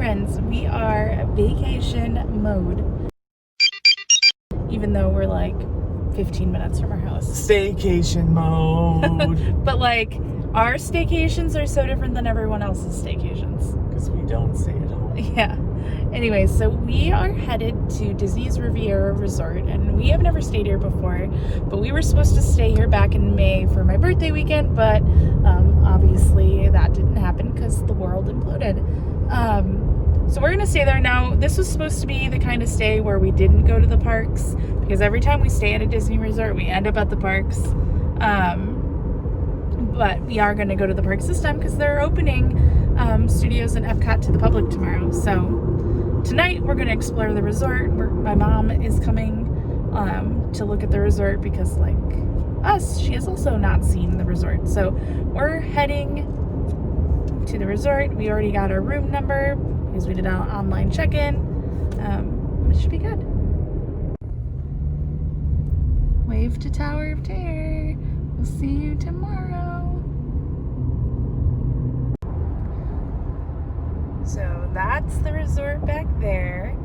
friends, we are vacation mode. Even though we're like 15 minutes from our house. Staycation mode. But like, our staycations are so different than everyone else's staycations. Because we don't stay at home. Yeah. Anyway, so we are headed to Disney's Riviera Resort, and we have never stayed here before, but we were supposed to stay here back in May for my birthday weekend, but obviously that didn't happen because the world imploded. So we're going to stay there. Now, this was supposed to be the kind of stay where we didn't go to the parks, because every time we stay at a Disney resort, we end up at the parks. But we are going to go to the parks this time because they're opening studios in Epcot to the public tomorrow. So tonight we're going to explore the resort. My mom is coming to look at the resort because, like us, she has also not seen the resort. So we're heading to the resort. We already got our room number because we did an online check-in. It should be good. Wave to Tower of Terror. We'll see you tomorrow. So that's the resort back there.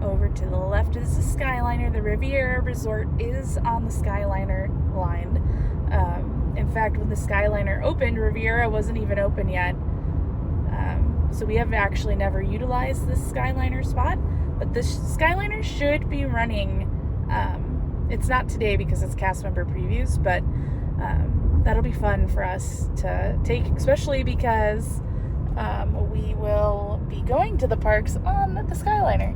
Over to the left is the Skyliner. The Riviera Resort is on the Skyliner line. In fact, when the Skyliner opened, Riviera wasn't even open yet. So we have actually never utilized this Skyliner spot, but this Skyliner should be running. It's not today because it's cast member previews, but that'll be fun for us to take, especially because we will be going to the parks on the Skyliner.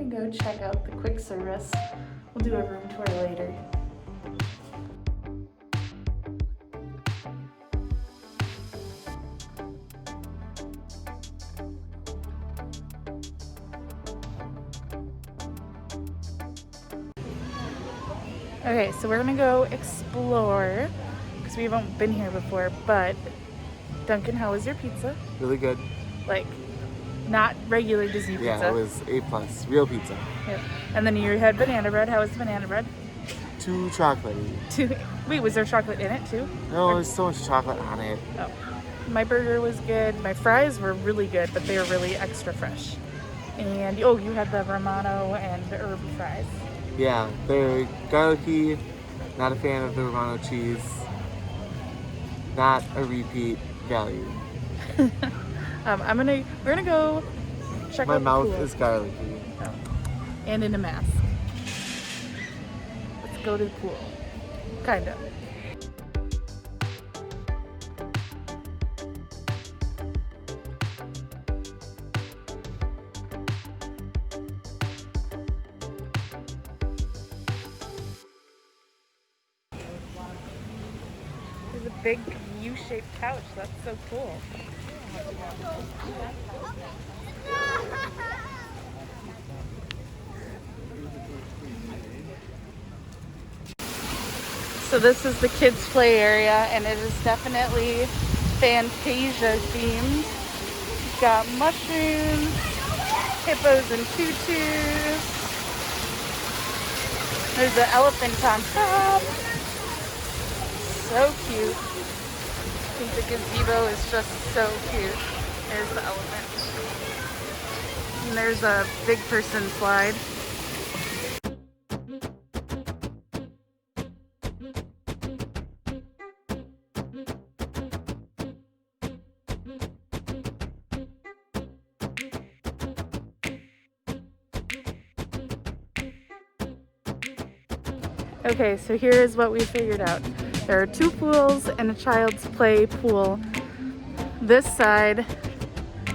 Go check out the quick service. We'll do a room tour later. Okay, so we're gonna go explore because we haven't been here before, but Duncan, how was your pizza? Really good. Like, not regular Disney pizza. Yeah, it was A+, real pizza. Yep. And then you had banana bread. How was the banana bread? Too chocolatey. Wait, was there chocolate in it too? No, there's so much chocolate on it. Oh. My burger was good. My fries were really good, but they were really extra fresh. And, oh, you had the Romano and the herb fries. Yeah, they're garlicky. Not a fan of the Romano cheese. Not a repeat value. We're gonna go check My out mouth the pool. is garlicky. Oh. And in a mask. Let's go to the pool. Kinda. There's a big U-shaped couch. That's so cool. So this is the kids' play area, and it is definitely Fantasia themed. We've got mushrooms, hippos and tutus. There's an elephant on top. So cute. I think the gazebo is just so cute. There's the elephant. And there's a big person slide. Okay, so here is what we figured out. There are 2 pools and a child's play pool. This side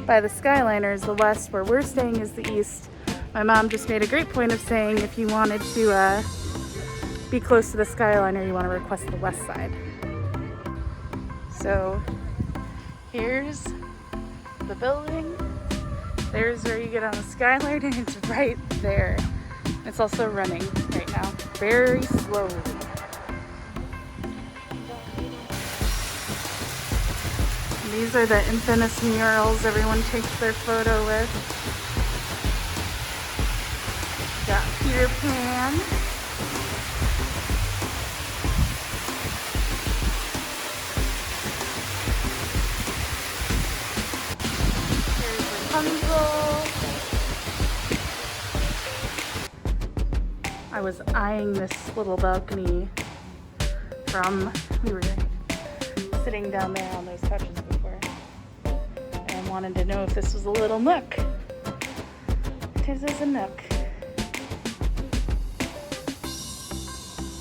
by the Skyliner is the west, where we're staying is the east. My mom just made a great point of saying if you wanted to be close to the Skyliner, you want to request the west side. So here's the building. There's where you get on the Skyliner, and it's right there. It's also running right now, very slowly. These are the infamous murals everyone takes their photo with. Got Peter Pan. There's Rapunzel. I was eyeing this little balcony we were sitting down there on those couches before, and wanted to know if this was a little nook. This is a nook.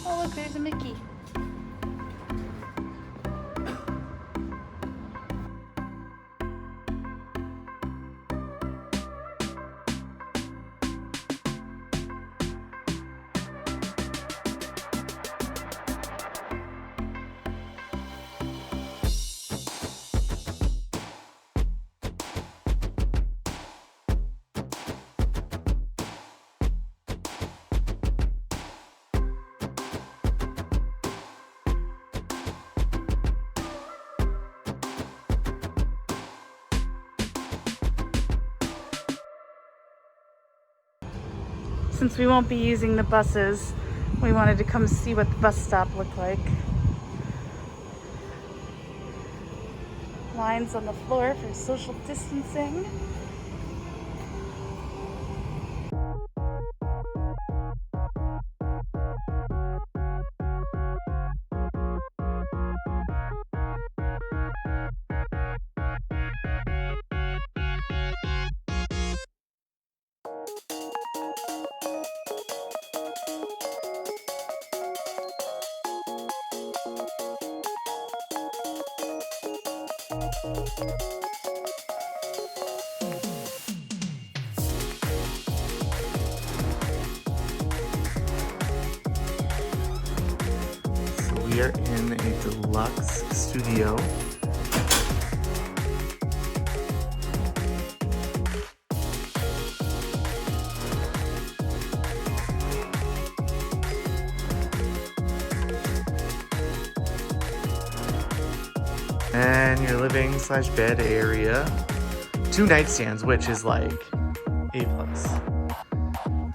Oh look, there's a Mickey. Since we won't be using the buses, we wanted to come see what the bus stop looked like. Lines on the floor for social distancing. We are in a deluxe studio. And your living / bed area. 2 nightstands, which is like A+.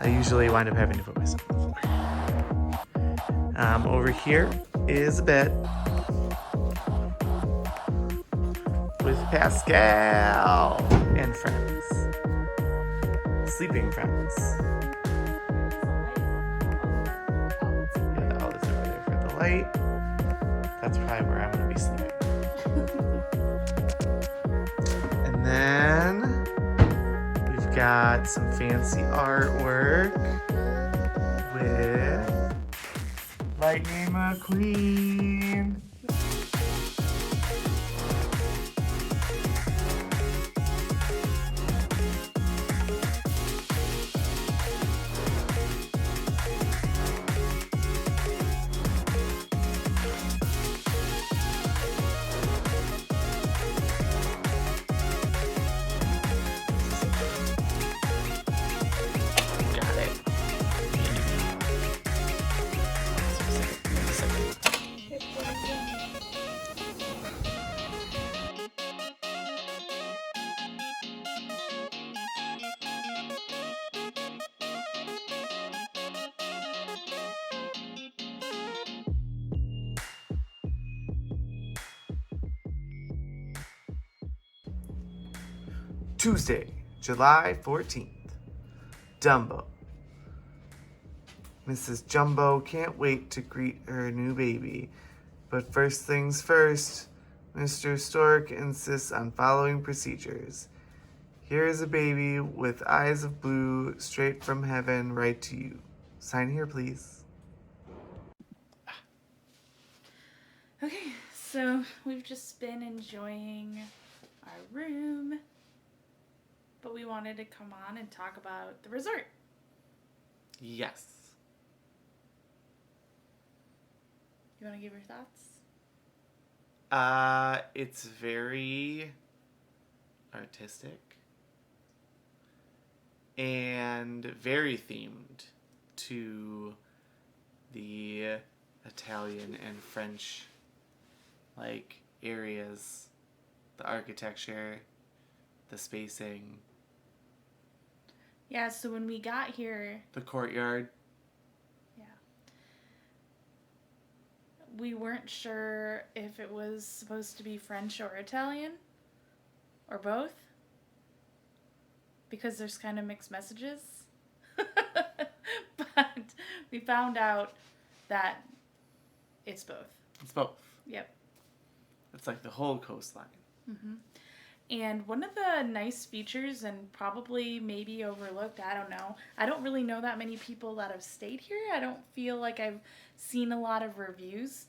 I usually wind up having to put myself on the floor. Over here is a bed with Pascal and friends. Sleeping friends. Yeah, the outlet's over there for the light. That's probably where I'm going to be sleeping. And then we've got some fancy artwork with Lightning McQueen. Tuesday, July 14th. Dumbo. Mrs. Jumbo can't wait to greet her new baby. But first things first, Mr. Stork insists on following procedures. Here is a baby with eyes of blue, straight from heaven, right to you. Sign here, please. Okay, so we've just been enjoying our room, but we wanted to come on and talk about the resort. Yes. You want to give your thoughts? It's very artistic and very themed to the Italian and French areas, the architecture, the spacing, Yeah, so when we got here, the courtyard. we weren't sure if it was supposed to be French or Italian, or both, because there's kind of mixed messages. But we found out that it's both. It's both. Yep. It's like the whole coastline. Mm-hmm. And one of the nice features, and probably maybe overlooked, I don't know. I don't really know that many people that have stayed here. I don't feel like I've seen a lot of reviews.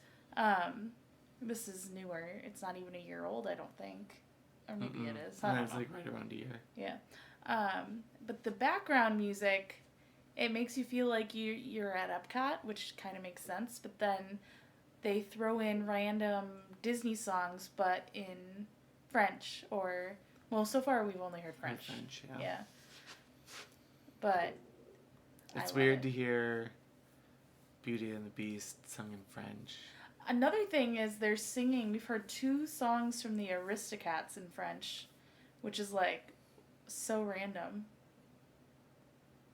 This is newer. It's not even a year old, I don't think. Or maybe it is. I don't It's know. like right around a year. Yeah. But the background music, it makes you feel like you're at Epcot, which kind of makes sense. But then they throw in random Disney songs, but in French, or, well, so far we've only heard French. French, yeah. Yeah. But it's weird to hear Beauty and the Beast sung in French. Another thing is they're singing, we've heard 2 songs from the Aristocats in French, which is like so random.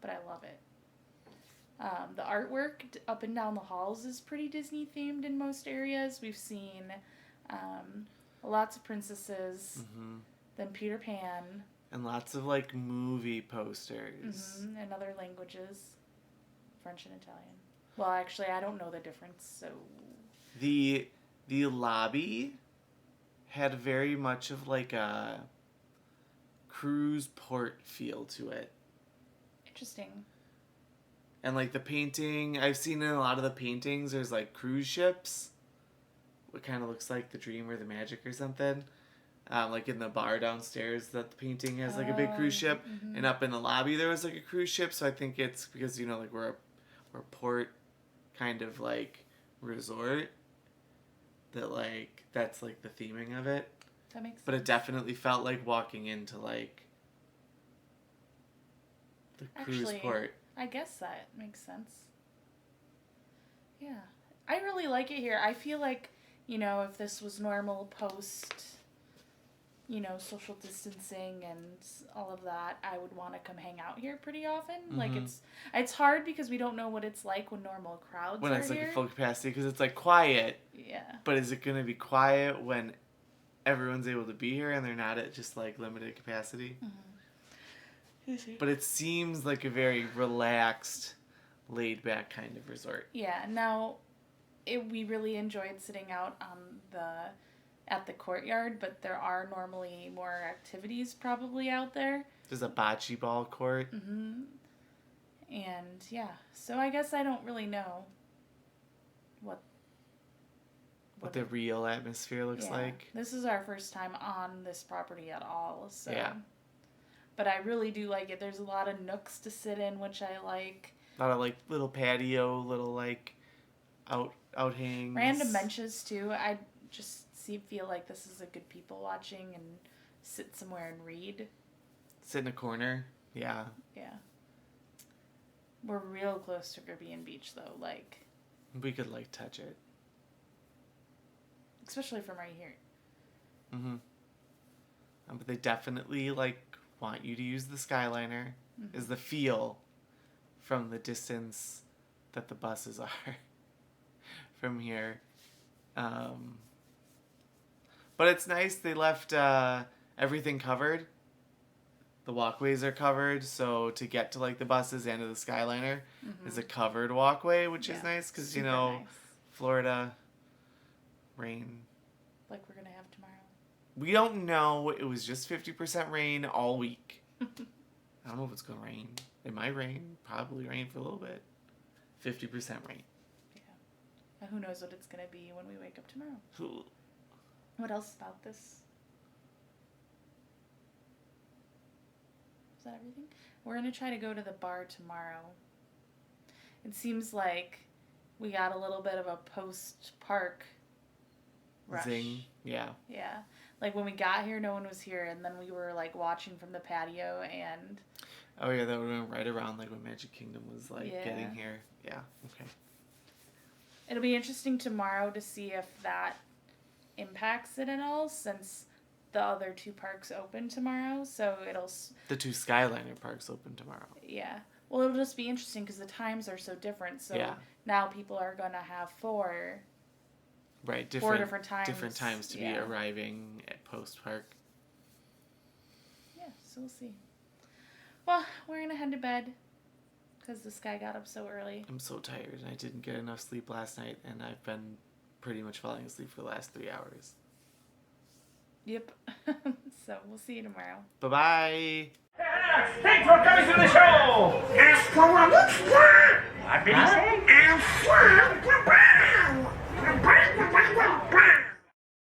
But I love it. The artwork up and down the halls is pretty Disney themed in most areas. We've seen lots of princesses, then Peter Pan. And lots of movie posters. In other languages, French and Italian. Well, actually, I don't know the difference, so... The lobby had very much of a cruise port feel to it. Interesting. And the painting, I've seen in a lot of the paintings, there's cruise ships. What kind of looks like the Dream or the Magic or something. In the bar downstairs, that the painting has a big cruise ship. Mm-hmm. And up in the lobby there was a cruise ship. So I think it's because, we're a port kind of resort. That that's the theming of it. That makes sense. But it definitely felt like walking into the cruise port. I guess that makes sense. Yeah. I really like it here. I feel like, if this was normal post, social distancing and all of that, I would want to come hang out here pretty often. Mm-hmm. It's hard because we don't know what it's like when normal crowds when are it's here. at full capacity, because it's quiet. Yeah. But is it going to be quiet when everyone's able to be here and they're not at just limited capacity? Mm-hmm. But it seems like a very relaxed, laid back kind of resort. Yeah. Now, we really enjoyed sitting out on at the courtyard, but there are normally more activities probably out there. There's a bocce ball court. Mm-hmm. And yeah, so I guess I don't really know what the real atmosphere looks like. This is our first time on this property at all, so yeah. But I really do like it. There's a lot of nooks to sit in, which I like. A lot of little patio, little outhangs. Random benches too. I just feel like this is a good people watching and sit somewhere and read. Sit in a corner. Yeah. Yeah. We're real close to Caribbean Beach though, we could touch it. Especially from right here. Mm-hmm. But they definitely want you to use the Skyliner. Mm-hmm. Is the feel from the distance that the buses are from here. But it's nice they left everything covered. the walkways are covered, so to get to like the buses and to the Skyliner is a covered walkway, which is nice because nice. Florida rain. Like we're gonna have tomorrow. We don't know. It was just 50% rain all week. I don't know if it's gonna rain. It might rain. Probably rain for a little bit. 50% rain. Yeah. And who knows what it's gonna be when we wake up tomorrow. Ooh. What else about this? Is that everything? We're gonna try to go to the bar tomorrow. It seems like we got a little bit of a post-park rush. Zing. Yeah. Yeah. Like when we got here, no one was here, and then we were like watching from the patio, and Oh yeah, that would have been right around like when Magic Kingdom was like getting here. Yeah. Okay. it'll be interesting tomorrow to see if that impacts it at all, since the other two parks open tomorrow. So it'll The 2 Skyliner parks open tomorrow. yeah. Well, it'll just be interesting because the times are so different. So now people are gonna have four different times. Different times to be arriving at post park. Yeah, so we'll see. Well, we're gonna head to bed because the sky got up so early. I'm so tired. I didn't get enough sleep last night, and I've been pretty much falling asleep for the last 3 hours. Yep. So we'll see you tomorrow. Bye-bye. Thanks for coming to the show! Ask for a look. What did he say?